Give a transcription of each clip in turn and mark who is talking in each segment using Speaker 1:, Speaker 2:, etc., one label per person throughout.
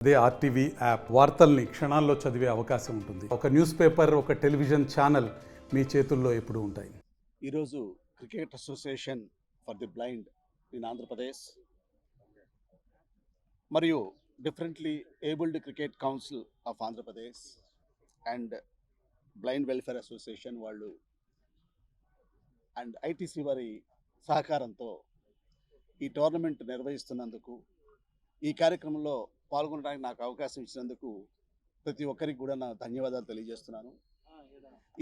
Speaker 1: అదే RTV app వార్తల్ని క్షణాల్లో చదివే అవకాశం ఉంటుంది. ఒక న్యూస్ పేపర్, ఒక టెలివిజన్ ఛానల్ మీ చేతుల్లో ఎప్పుడూ ఉంటాయి.
Speaker 2: ఈరోజు cricket association for the blind in Andhra Pradesh మరియు differently abled cricket council of Andhra Pradesh and blind welfare association వాళ్ళు అండ్ ఐటీసీ వారి సహకారంతో ఈ టోర్నమెంట్ నిర్వహిస్తున్నందుకు, ఈ కార్యక్రమంలో పాల్గొనడానికి నాకు అవకాశం ఇచ్చినందుకు ప్రతి ఒక్కరికి కూడా నా ధన్యవాదాలు తెలియజేస్తున్నాను.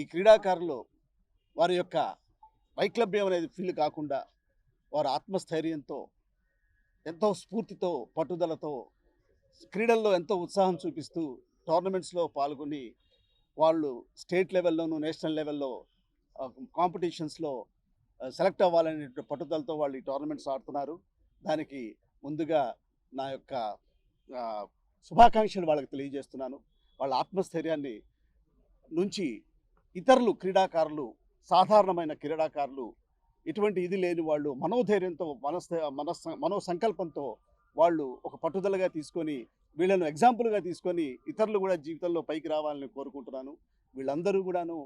Speaker 2: ఈ క్రీడాకారులు వారి యొక్క వైక్లభ్యం అనేది ఫీల్ కాకుండా వారు ఆత్మస్థైర్యంతో, ఎంతో స్ఫూర్తితో, పట్టుదలతో, క్రీడల్లో ఎంతో ఉత్సాహం చూపిస్తూ టోర్నమెంట్స్లో పాల్గొని వాళ్ళు స్టేట్ లెవెల్లోనూ నేషనల్ లెవెల్లో కాంపిటీషన్స్లో సెలెక్ట్ అవ్వాలనే పట్టుదలతో వాళ్ళు ఈ టోర్నమెంట్స్ ఆడుతున్నారు. దానికి ముందుగా నా యొక్క శుభాకాంక్షలు వాళ్ళకి తెలియజేస్తున్నాను. వాళ్ళ ఆత్మస్థైర్యాన్ని నుంచి ఇతరులు క్రీడాకారులు, సాధారణమైన క్రీడాకారులు, ఎటువంటి ఇది లేని వాళ్ళు మనోధైర్యంతో, మనో సంకల్పంతో వాళ్ళు ఒక పట్టుదలగా తీసుకొని, వీళ్ళను ఎగ్జాంపుల్గా తీసుకొని ఇతరులు కూడా జీవితంలో పైకి రావాలని కోరుకుంటున్నాను. వీళ్ళందరూ కూడాను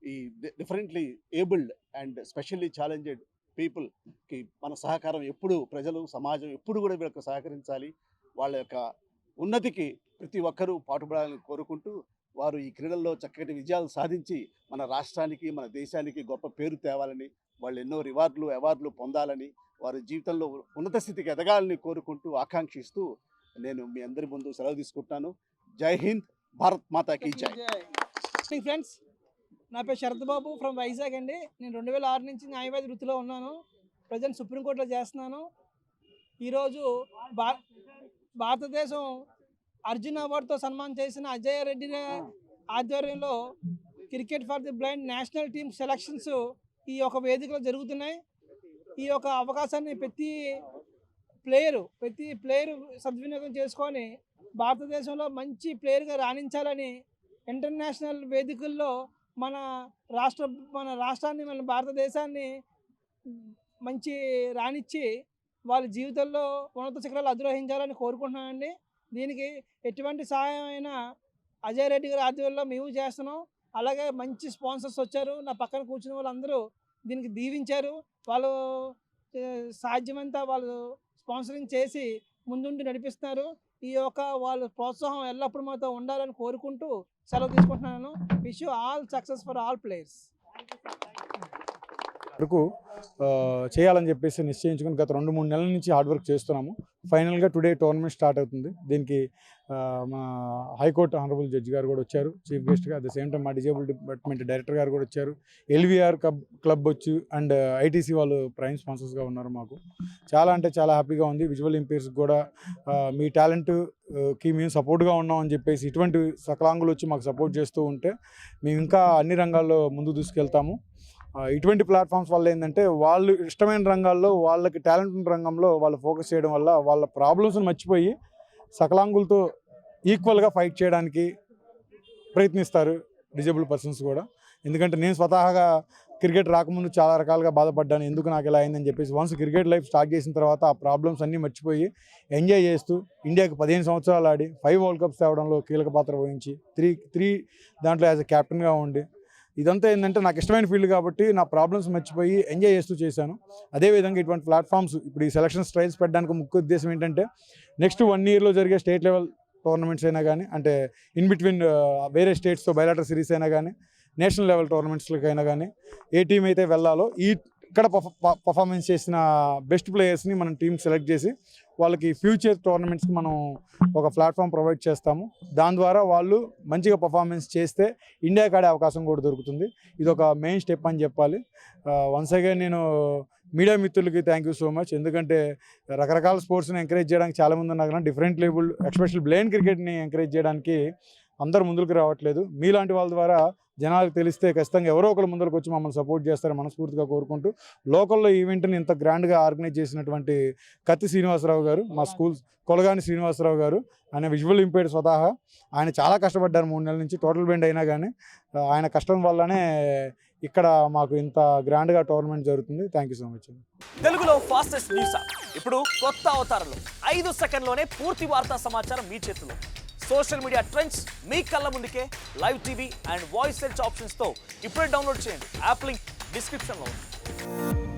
Speaker 2: ఈ differently abled and specially challenged పీపుల్కి మన సహకారం ఎప్పుడు, ప్రజలు, సమాజం ఎప్పుడు కూడా వీళ్ళకి సహకరించాలి. వాళ్ళ యొక్క ఉన్నతికి ప్రతి ఒక్కరూ పాటుపడాలని కోరుకుంటూ, వారు ఈ క్రీడల్లో చక్కటి విజయాలు సాధించి మన రాష్ట్రానికి, మన దేశానికి గొప్ప పేరు తేవాలని, వాళ్ళు ఎన్నో అవార్డులు పొందాలని, వారి జీవితంలో ఉన్నత స్థితికి ఎదగాలని కోరుకుంటూ, ఆకాంక్షిస్తూ నేను మీ అందరి ముందు సెలవు తీసుకుంటున్నాను. జై హింద్, భారత్ మాతాకి జై.
Speaker 3: ఫ్రెండ్స్, నా పేరు శరత్ బాబు ఫ్రమ్ వైజాగ్ అండి. నేను 2006 నుంచి న్యాయవాది వృత్తిలో ఉన్నాను. ప్రజెంట్ సుప్రీంకోర్టులో చేస్తున్నాను. ఈరోజు భారతదేశం అర్జున్ అవార్డుతో సన్మానం చేసిన అజయ్ రెడ్డి ఆధ్వర్యంలో cricket for the blind national team selections ఈ యొక్క వేదికలో జరుగుతున్నాయి. ఈ యొక్క అవకాశాన్ని ప్రతి ప్లేయరు సద్వినియోగం చేసుకొని భారతదేశంలో మంచి ప్లేయర్గా రాణించాలని ఇంటర్నేషనల్ వేదికల్లో మన రాష్ట్రాన్ని, మన భారతదేశాన్ని మంచి రాణించి వాళ్ళ జీవితంలో ఉన్నత శిఖరాలు అధిరోహించాలని కోరుకుంటున్నానండి. దీనికి ఎటువంటి సహాయం అయినా అజయ్ రెడ్డి గారి ఆధ్వర్యంలో మేము చేస్తున్నాం. అలాగే మంచి స్పాన్సర్స్ వచ్చారు. నా పక్కన కూర్చున్న వాళ్ళందరూ దీనికి దీవించారు. వాళ్ళు సాధ్యమంతా వాళ్ళు స్పాన్సరింగ్ చేసి ముందుండి నడిపిస్తున్నారు. ఈ యొక్క వాళ్ళ ప్రోత్సాహం ఎల్లప్పుడూ మాతో ఉండాలని కోరుకుంటూ సెలవు తీసుకుంటున్నాను. Wish you all success for all players.
Speaker 4: వరకు చేయాలని చెప్పేసి నిశ్చయించుకుని గత 2-3 నెలల నుంచి హార్డ్ వర్క్ చేస్తున్నాము. ఫైనల్గా టుడే టోర్నమెంట్ స్టార్ట్ అవుతుంది. దీనికి మా హైకోర్టు ఆనరబుల్ జడ్జి గారు కూడా వచ్చారు చీఫ్ గెస్ట్గా. అట్ ద సేమ్ టైం మా డిజేబుల్ డిపార్ట్మెంట్ డైరెక్టర్ గారు కూడా వచ్చారు. ఎల్వీఆర్ క్లబ్ వచ్చి అండ్ ఐటీసీ వాళ్ళు ప్రైమ్ స్పాన్సర్స్గా ఉన్నారు. మాకు చాలా అంటే చాలా హ్యాపీగా ఉంది. విజువల్ ఇంపైర్స్కి కూడా మీ టాలెంట్కి మేము సపోర్ట్గా ఉన్నామని చెప్పేసి ఇటువంటి సకలాంగులు వచ్చి మాకు సపోర్ట్ చేస్తూ ఉంటే మేము ఇంకా అన్ని రంగాల్లో ముందు దూసుకెళ్తాము. ఇటువంటి ప్లాట్ఫామ్స్ వల్ల ఏంటంటే వాళ్ళు ఇష్టమైన రంగాల్లో, వాళ్ళకి టాలెంట్ ఉన్న రంగంలో వాళ్ళు ఫోకస్ చేయడం వల్ల వాళ్ళ ప్రాబ్లమ్స్ని మర్చిపోయి సకలాంగులతో ఈక్వల్గా ఫైట్ చేయడానికి ప్రయత్నిస్తారు డిజేబుల్ పర్సన్స్ కూడా. ఎందుకంటే నేను స్వతహాగా క్రికెట్ రాకముందు చాలా రకాలుగా బాధపడ్డాను, ఎందుకు నాకు ఇలా అయిందని చెప్పేసి. వన్స్ క్రికెట్ లైఫ్ స్టార్ట్ చేసిన తర్వాత ఆ ప్రాబ్లమ్స్ అన్నీ మర్చిపోయి ఎంజాయ్ చేస్తూ ఇండియాకి 15 సంవత్సరాలు ఆడి 5 వరల్డ్ కప్స్ తేవడంలో కీలక పాత్ర వహించి 3 దాంట్లో యాజ్ ఎ కెప్టెన్గా ఉండి, ఇదంతా ఏంటంటే నాకు ఇష్టమైన ఫీల్డ్ కాబట్టి నా ప్రాబ్లమ్స్ మర్చిపోయి ఎంజాయ్ చేస్తూ చేశాను. అదేవిధంగా ఇటువంటి ప్లాట్ఫామ్స్ ఇప్పుడు ఈ సెలక్షన్స్ ట్రయల్స్ పెట్టడానికి ముఖ్య ఉద్దేశం ఏంటంటే నెక్స్ట్ 1 ఇయర్లో జరిగే స్టేట్ లెవెల్ టోర్నమెంట్స్ అయినా కానీ, అంటే ఇన్ బిట్వీన్ వేరే స్టేట్స్తో బయలాటర్ సిరీస్ అయినా కానీ, నేషనల్ లెవెల్ టోర్నమెంట్స్లకి అయినా కానీ ఏ టీం అయితే వెళ్ళాలో ఇక్కడ పర్ఫార్మెన్స్ చేసిన బెస్ట్ ప్లేయర్స్ని మనం టీం సెలెక్ట్ చేసి వాళ్ళకి ఫ్యూచర్ టోర్నమెంట్స్కి మనం ఒక ప్లాట్ఫామ్ ప్రొవైడ్ చేస్తాము. దాని ద్వారా వాళ్ళు మంచిగా పర్ఫార్మెన్స్ చేస్తే ఇండియాకి ఆడే అవకాశం కూడా దొరుకుతుంది. ఇది ఒక మెయిన్ స్టెప్ అని చెప్పాలి. వన్స్ అగైన్ నేను మీడియా మిత్రులకి థ్యాంక్ యూ సో మచ్. ఎందుకంటే రకరకాల స్పోర్ట్స్ని ఎంకరేజ్ చేయడానికి చాలామంది ఉన్నారు కానీ డిఫరెంట్ లెవెల్ ఎస్పెషల్ బ్లైండ్ క్రికెట్ని ఎంకరేజ్ చేయడానికి అందరూ ముందుకు రావట్లేదు. మీలాంటి వాళ్ళ ద్వారా జనాలకు తెలిస్తే ఖచ్చితంగా ఎవరో ఒకరు ముందరకు వచ్చి మమ్మల్ని సపోర్ట్ చేస్తారని మనస్ఫూర్తిగా కోరుకుంటూ, లోకల్లో ఈవెంట్ని ఇంత గ్రాండ్గా ఆర్గనైజ్ చేసినటువంటి కత్తి శ్రీనివాసరావు గారు, మా స్కూల్ కొలగాని శ్రీనివాసరావు గారు, ఆయన విజువల్ ఇంపైర్డ్ స్వతహా, ఆయన చాలా కష్టపడ్డారు 3 నెలల నుంచి. టోటల్ బెండ్ అయినా కానీ ఆయన కష్టం వల్లనే ఇక్కడ మాకు ఇంత గ్రాండ్గా టోర్నమెంట్ జరుగుతుంది. Thank you so much.
Speaker 5: తెలుగులో ఫాస్టెస్ట్ న్యూస్ ఇప్పుడు కొత్త అవతారంలో 5 సెకండ్లోనే పూర్తి వార్తా సమాచారం మీ చేతిలో. సోషల్ మీడియా ట్రెండ్స్ మీ కళ్ళ ముందుకే live TV and voice search ఆప్షన్స్తో ఇప్పుడే డౌన్లోడ్ చేయండి. యాప్ లింక్ డిస్క్రిప్షన్లో ఉంది.